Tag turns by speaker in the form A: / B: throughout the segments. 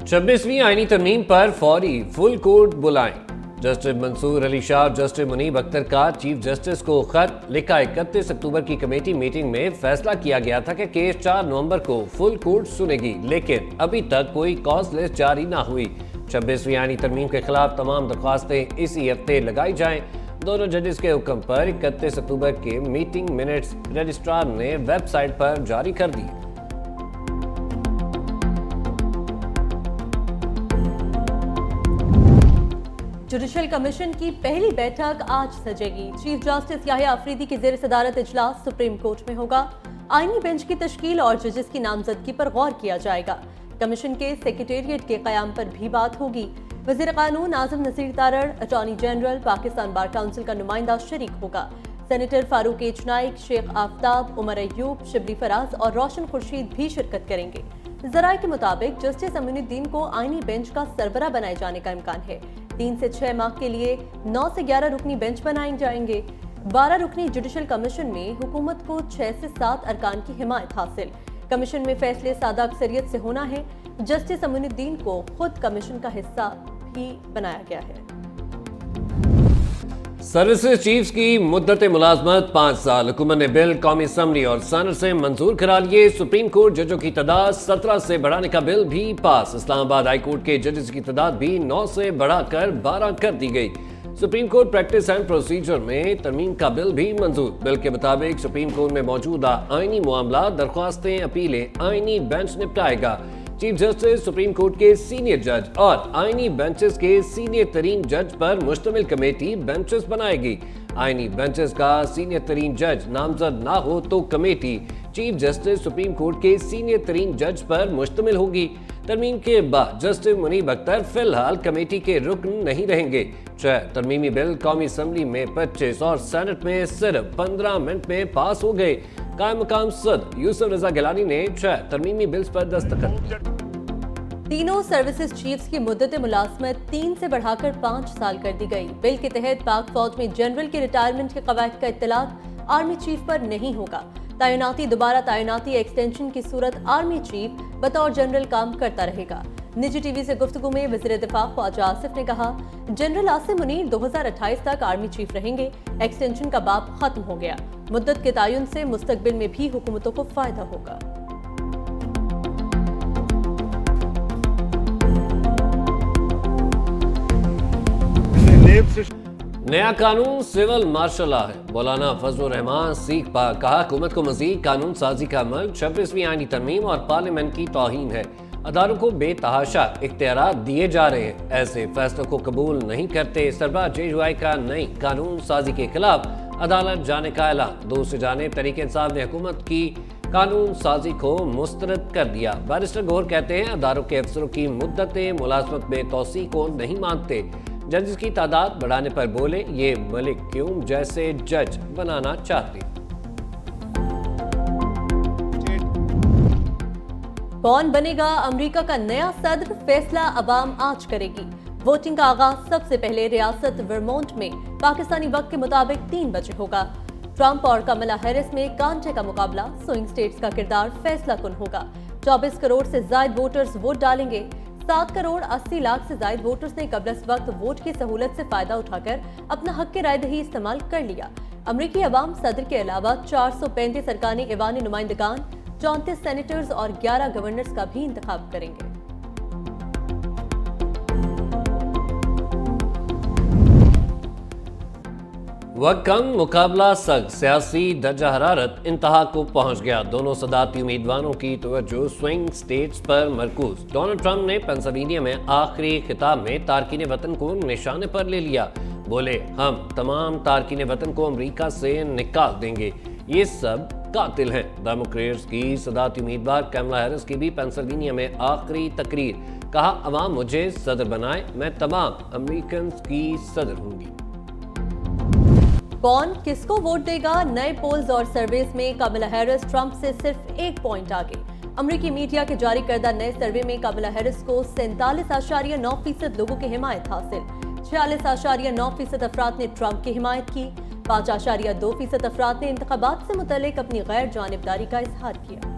A: 26वीं आईनी तरमीम पर फौरी फुल कोर्ट बुलाएं। जस्टिस मंसूर अली शाह और जस्टिस मुनीब अख्तर का चीफ जस्टिस को खत लिखा। 31 अक्टूबर की कमेटी मीटिंग में फैसला किया गया था कि केस 4 नवंबर को फुल कोर्ट सुनेगी, लेकिन अभी तक कोई कॉज लिस्ट जारी ना हुई। 26वीं आईनी तरमीम के खिलाफ तमाम दरख्वास्तें इसी हफ्ते लगाई जाएं। दोनों जजेस के हुक्म पर 31 अक्टूबर के मीटिंग मिनट्स रजिस्ट्रार ने वेबसाइट पर जारी कर दी।
B: जुडिशल कमीशन की पहली बैठक आज सजेगी। चीफ जस्टिस याहिया अफरीदी की जेर सदारत इजलास सुप्रीम कोर्ट में होगा। आईनी बेंच की तश्कील और जजेस की नामजदगी पर गौर किया जाएगा। कमीशन के सेक्रेटेरिएट के कयाम पर भी बात होगी। वजीर कानून आजम Nasir Tarar, attorney general, Pakistan bar council का नुमाइंदा शरीक होगा। सेनेटर फारूक एच नाइक, शेख आफ्ताब, उमर अयूब, शिबली फराज और रोशन खुर्शीद भी शिरकत करेंगे। जराये के मुताबिक जस्टिस अमीनुद्दीन को आईनी बेंच का सरबरा बनाए जाने का इम्कान है। 3 से 6 माह के लिए 9 से 11 रुकनी बेंच बनाए जाएंगे। 12 रुकनी जुडिशल कमीशन में हुकूमत को 6 से 7 अरकान की हिमायत हासिल। कमीशन में फैसले सादा अक्सरियत से होना है। जस्टिस अमीनुद्दीन को खुद कमीशन का हिस्सा भी बनाया गया है।
A: सर्विसेज चीफ्स की मुद्दत मुलाजमत 5 साल। हुकूमत ने बिल कौमी असम्बली और सैनेट से मंजूर करा लिए। सुप्रीम कोर्ट जजों की तादाद 17 से बढ़ाने का बिल भी पास। इस्लामाबाद हाई कोर्ट के जजेस की तादाद भी 9 से बढ़ाकर 12 कर दी गई। Supreme court practice and procedure में तरमीम का बिल भी मंजूर। बिल के मुताबिक सुप्रीम कोर्ट में मौजूदा आईनी मामला, दरख्वास्तें, अपीलें आईनी बेंच निपटाएगा। चीफ जस्टिस, सुप्रीम कोर्ट के सीनियर जज और आईनी बेंचेस के सीनियर तरीन जज पर मुश्तमिल कमेटी बेंचेस बनाएगी। आईनी बेंचेस का सीनियर तरीन जज नामजद ना हो तो committee chief justice, supreme court के सीनियर तरीन जज पर मुश्तमिल होगी। तरमीम के बाद जस्टिस मुनीब अख्तर फिलहाल कमेटी के रुकन नहीं रहेंगे। तरमीमी बिल कौमी असम्बली में 25 और सेनेट में सिर्फ 15 मिनट में पास हो गए। कायम मकाम सदर यूसुफ रजा गिलानी ने 6 तरमीमी बिल्स पर दस्तखत।
B: तीनों सर्विसेज चीफ्स की मुद्दत मुलाजमत 3 से बढ़ाकर 5 साल कर दी गई। बिल के तहत पाक फौज में जनरल की रिटायरमेंट के कवायद का इत्तलाक आर्मी चीफ पर नहीं होगा। तैनाती, दोबारा तैनाती, एक्सटेंशन की सूरत आर्मी चीफ बतौर जनरल काम करता रहेगा। निजी टीवी से गुफ्तगू में वज़ीर दिफा ख्वाजा आसिफ ने कहा, जनरल आसिम मुनीर 2028 तक आर्मी चीफ रहेंगे। एक्सटेंशन का बाब खत्म हो गया। मुद्दत के तयन से मुस्तकबिल में भी हुकूमतों को फायदा होगा।
A: नया कानून सिविल मार्शल लॉ है। मौलाना फजलुर रहमान सीख पर कहा, हुकूमत को मजीद कानून साजी का अमल 26वीं आईनी तरमीम और पार्लियामेंट की तौहीन है। अदारों को बेतहाशा इख्तियारात दिए जा रहे हैं, ऐसे फैसलों को कबूल नहीं करते। सरबराह JUI का नई कानून साजी के खिलाफ अदालत जाने का ऐलान। दूसरी जानिब तहरीक इंसाफ ने हुकूमत की कानून साजी को मुस्तरद कर दिया। बैरिस्टर गौहर कहते हैं, अदारों के अफसरों की मुद्दत मुलाजमत में तोसी को नहीं मानते। जजेस की तादाद बढ़ाने पर बोले, ये मलिक क्यूम जैसे जज बनाना चाहते।
B: कौन बनेगा अमेरिका का नया सदर, फैसला अवाम आज करेगी। वोटिंग का आगाज सबसे पहले रियासत वर्मोंट में पाकिस्तानी वक्त के मुताबिक 3 बजे होगा। ट्रंप और कमला हैरिस में कांटे का मुकाबला। स्विंग स्टेट्स का किरदार फैसला कुन होगा। 24 करोड़ से ज्यादा वोटर्स वोट डालेंगे। 7 करोड़ 80 लाख से ज्यादा वोटर्स ने कबल वक्त वोट की सहूलत से फायदा उठाकर अपना हक की राय दही इस्तेमाल कर लिया। अमरीकी अवाम सदर के अलावा 435 अरकानी ऐवानी नुमाइंदगान, 34 सेनेटर्स और 11 गवर्नर्स का भी इंतखाब करेंगे।
A: वक्त कम, मुकाबला सख्त, सियासी दर्जा हरारत इंतहा को पहुंच गया। दोनों सदारती उम्मीदवारों की तवज्जो स्विंग स्टेट्स पर मरकूज। डोनाल्ड ट्रंप ने पेंसिल्वेनिया में आखिरी खिताब में तारकीन वतन को निशाने पर ले लिया। बोले, हम तमाम तारकीन वतन को अमरीका से निकाल देंगे, ये सब कातिल हैं। डेमोक्रेट्स की सदारती उम्मीदवार कमला हैरिस की भी पेंसिल्वेनिया में आखिरी तकरीर। कहा, अवाम मुझे सदर बनाए, मैं तमाम अमेरिकन की सदर होंगी।
B: कौन किसको वोट देगा? नए पोल्स और सर्वेस में कमला हैरिस ट्रंप से सिर्फ 1 पॉइंट आगे। अमरीकी मीडिया के जारी करदा नए सर्वे में कमला हैरिस को 47.9% लोगों की हिमायत हासिल। 46.9% अफराद ने ट्रंप की हिमायत की। 5.2% अफराद ने इंतखाबात से मुतल्लिक अपनी गैर जानिबदारी का इजहार किया।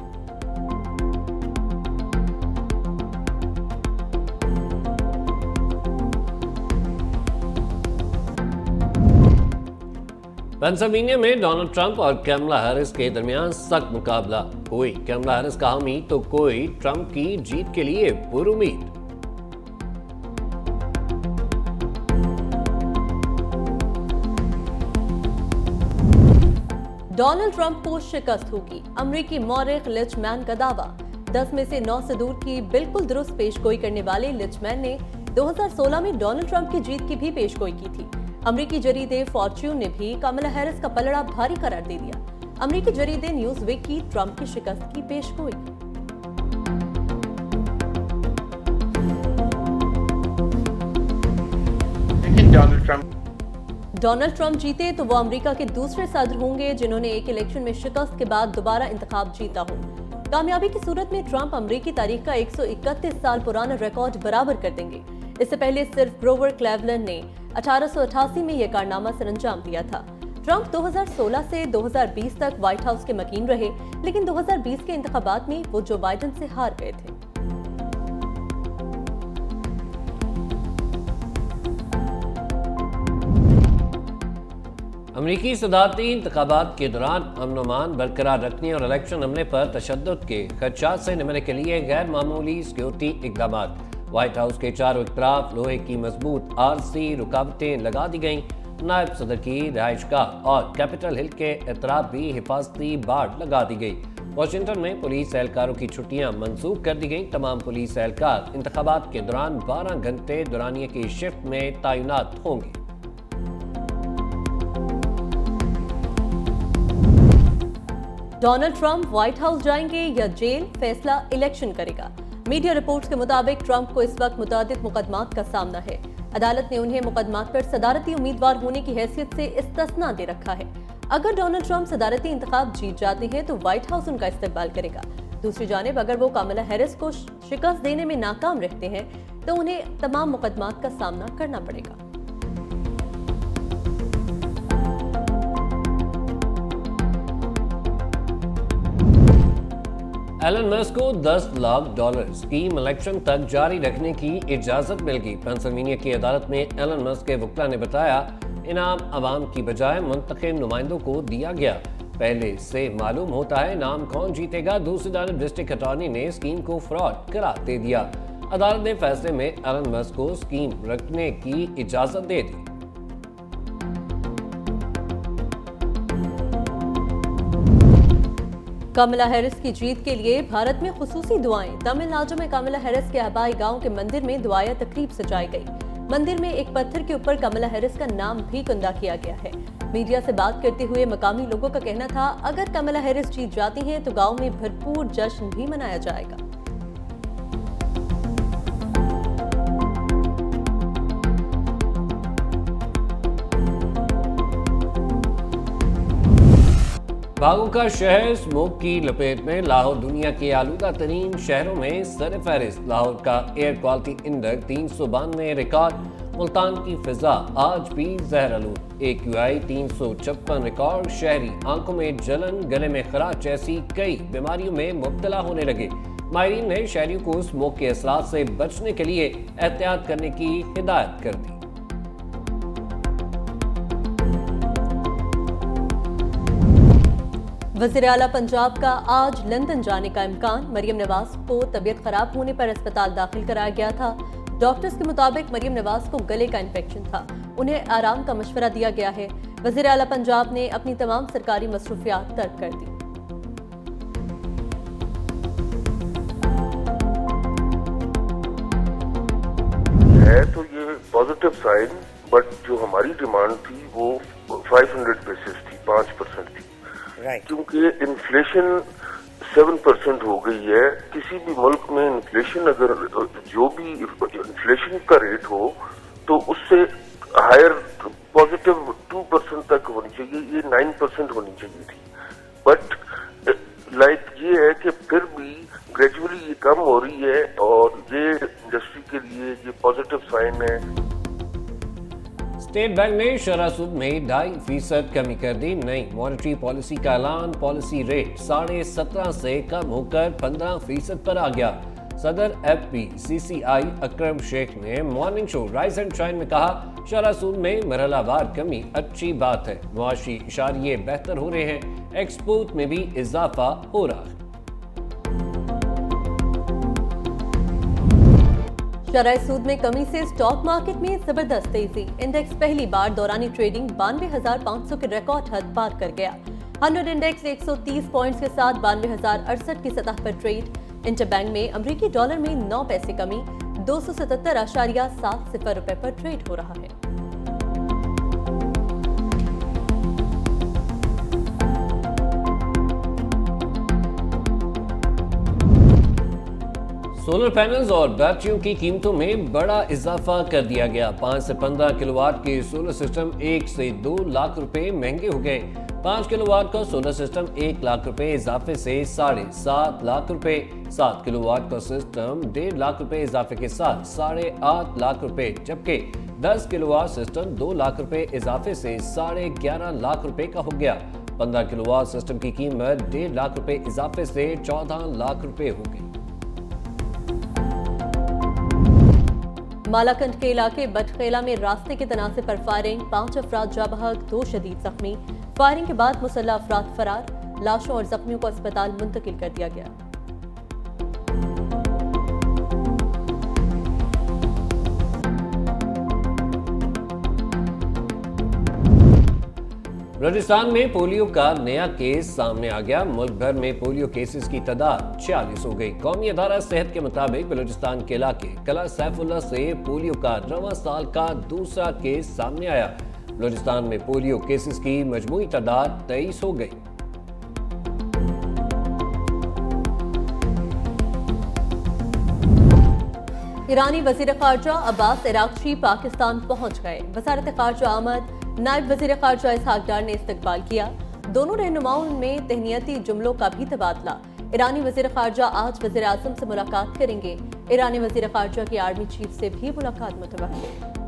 A: पेंसिल्वेनिया में डोनाल्ड ट्रंप और कैमला हैरिस के दरमियान सख्त मुकाबला। कोई कैमला हैरिस का हामी तो कोई ट्रंप की जीत के लिए पुरुमीद।
B: डोनाल्ड ट्रंप को शिकस्त होगी, अमेरिकी मौरिख लिचमैन का दावा। 10 में से 9 से दूर की बिल्कुल दुरुस्त पेशगोई करने वाले लिचमैन ने 2016 में डोनाल्ड ट्रंप की जीत की भी पेशगोई की थी। अमेरिकी जरीदे फॉर्च्यून ने भी कमला हैरिस का पलड़ा भारी करार दे दिया। अमेरिकी जरीदे न्यूज़वीक की ट्रंप की शिकस्त की पेशगोई। डोनाल्ड ट्रंप जीते तो वो अमेरिका के दूसरे सदर होंगे जिन्होंने एक इलेक्शन में शिकस्त के बाद दोबारा इंतखाब जीता हो। कामयाबी की सूरत में ट्रंप अमेरिकी तारीख का 131 साल पुराना रिकॉर्ड बराबर कर देंगे। इससे पहले सिर्फ ग्रोवर क्लेवलैंड ने 1888 में यह कारनामा सरअंजाम दिया था। ट्रंप 2016 से 2020 तक व्हाइट हाउस के मकीन रहे, लेकिन 2020 के इंतखाबात में वो जो बाइडेन से हार गए थे।
A: अमरीकी सदारती इंतखाबात के दौरान अमन-ओ-अमान बरकरार रखने और इलेक्शन अमले पर तशद्दुद के खदशात से निपटने के लिए गैर मामूली सिक्योरिटी इकदाम। व्हाइट हाउस के चारों तरफ लोहे की मजबूत आरसी रुकावटें लगा दी गईं। नायब सदर की रिहाइशगाह और कैपिटल हिल के एतराफ भी हिफाजती बाड़ लगा दी गई। वाशिंगटन में पुलिस एहलकारों की छुट्टियां मंसूख कर दी गईं। तमाम पुलिस एहलकार इंतखाबात के दौरान 12 घंटे दौरानिये की शिफ्ट में तैनात होंगे।
B: डोनाल्ड ट्रंप व्हाइट हाउस जाएंगे या जेल, फैसला इलेक्शन करेगा। मीडिया रिपोर्ट्स के मुताबिक ट्रंप को इस वक्त मुतादिद मुकदमात का सामना है। अदालत ने उन्हें मुकदमात पर सदारती उम्मीदवार होने की हैसियत से इस्तिस्ना दे रखा है। अगर डोनाल्ड ट्रंप सदारती इंतखाब जीत जाते हैं तो व्हाइट हाउस उनका इस्तेमाल करेगा। दूसरी जानिब अगर वो कमला हैरिस को शिकस्त देने में नाकाम रहते हैं तो उन्हें तमाम मुकदमात का सामना करना पड़ेगा।
A: एलन मस्क को $10 लाख स्कीम इलेक्शन तक जारी रखने की इजाजत मिल गई। पेंसिल्वेनिया की अदालत में एलन मस्क के वकील ने बताया इनाम अवाम की बजाय मुंतखब नुमाइंदों को दिया गया। पहले से मालूम होता है इनाम कौन जीतेगा। दूसरी जानब डिस्ट्रिक्ट अटॉर्नी ने स्कीम को फ्रॉड करार दे दिया। अदालत ने फैसले में एलन मस्क को स्कीम रखने की इजाजत दे दी।
B: कमला हैरिस की जीत के लिए भारत में खुसूसी दुआएं। तमिलनाडु में कमला हैरिस के आबाई गांव के मंदिर में दुआया तकरीब सजाई गई। मंदिर में एक पत्थर के ऊपर कमला हैरिस का नाम भी कुंदा किया गया है। मीडिया से बात करते हुए मकामी लोगों का कहना था अगर कमला हैरिस जीत जाती हैं तो गांव में भरपूर जश्न भी मनाया जाएगा।
A: बागों का शहर स्मोक की लपेट में। लाहौर दुनिया के आलूदा तरीन शहरों में सरफहरिस्त। लाहौर का air quality index 392 record. Multan की फिजा आज भी जहर आलूद। AQI 356 record. शहरी आंखों में जलन, गले में खराश जैसी कई बीमारियों में मुब्तला होने लगे। माहिरीन ने शहरियों को स्मोक के असरात से बचने के लिए एहतियात करने की हिदायत कर दी।
B: वज़ीर आला पंजाब का आज लंदन जाने का इम्कान। मरियम नवाज को तबीयत खराब होने पर अस्पताल दाखिल कराया गया था। डॉक्टर्स के मुताबिक मरियम नवाज को गले का इन्फेक्शन था। उन्हें आराम का मशवरा दिया गया है। वज़ीर आला पंजाब ने अपनी तमाम सरकारी मसरूफियात तर्क कर दी।
C: है तो ये पॉजिटिव साइन, बट जो हमारी डिमांड थी वो 500 बेसिस थी, 5% थी। क्योंकि इन्फ्लेशन 7% हो गई है। किसी भी मुल्क में इन्फ्लेशन अगर जो भी इन्फ्लेशन का रेट हो तो उससे हायर पॉजिटिव 2% तक होनी चाहिए। ये 9% होनी चाहिए थी, बट लाइक ये है कि फिर भी ग्रेजुअली ये कम हो रही है और ये इंडस्ट्री के लिए ये पॉजिटिव साइन है।
A: स्टेट बैंक ने शरह सूद में 2.5% कमी कर दी। नई मॉनेटरी पॉलिसी का ऐलान। पॉलिसी रेट 17.5 से कम होकर 15% पर आ गया। सदर FPCCI अकरम शेख ने morning show rise and shine में कहा, शरह सूद में मरहलावार कमी अच्छी बात है, मुआशी इशारिये बेहतर हो रहे हैं, एक्सपोर्ट में भी इजाफा हो रहा है।
B: शरह सूद में कमी से स्टॉक मार्केट में जबरदस्त तेजी। इंडेक्स पहली बार दौरानी ट्रेडिंग 92,500 के रिकॉर्ड हद पार कर गया। 100 इंडेक्स 130 पॉइंट्स के साथ 92,068 की सतह पर ट्रेड। इंटरबैंक में अमेरिकी डॉलर में 9 पैसे कमी 277.70 रुपए पर ट्रेड हो रहा है।
A: सोलर पैनल्स और बैटरियों की कीमतों में बड़ा इजाफा कर दिया गया। 5 से 15 किलोवाट के सोलर सिस्टम 1 से 2 लाख रुपए महंगे हो गए। 5 किलोवाट का सोलर सिस्टम 1 लाख रुपए इजाफे से 7.5 लाख रुपए, 7 किलोवाट का सिस्टम 1.5 लाख रुपए इजाफे के साथ 8.5 लाख रुपए, जबकि 10 किलोवाट सिस्टम 2 लाख रुपए इजाफे से 11.5 लाख रुपए का हो गया। 15 किलोवाट सिस्टम की कीमत 1.5 लाख रुपए इजाफे से 14 लाख रुपए हो गई।
B: मालाकंड के इलाके बटखेला में रास्ते के तनाज़े पर फायरिंग, 5 अफराद जा बहक, 2 शदीद जख्मी। फायरिंग के बाद मुसल्लह अफराद फरार, लाशों और जख्मियों को अस्पताल मुंतकिल कर दिया गया।
A: बलूचिस्तान में पोलियो का नया केस सामने आ गया। मुल्क भर में पोलियो केसेस की तादाद 46 हो गई। कौमी अदारा सेहत के मुताबिक बलूचिस्तान के इलाके कला सैफुल्ला से पोलियो का रवां साल का दूसरा केस सामने आया। बलूचिस्तान में पोलियो केसेस की मजमूई तादाद 23 हो गई।
B: ईरानी वजीर खारजा अब्बास इराक्ची पाकिस्तान पहुंच गए। वजारत खारजा आमद नायब वजीर खारजा इसहाक डार ने इस्तकबाल किया। दोनों रहनुमाओं में तहनीती जुमलों का भी तबादला। ईरानी वजीर खारजा आज वजीर आजम से मुलाकात करेंगे। ईरानी वजीर खारजा की आर्मी चीफ से भी मुलाकात मुतवक्किल।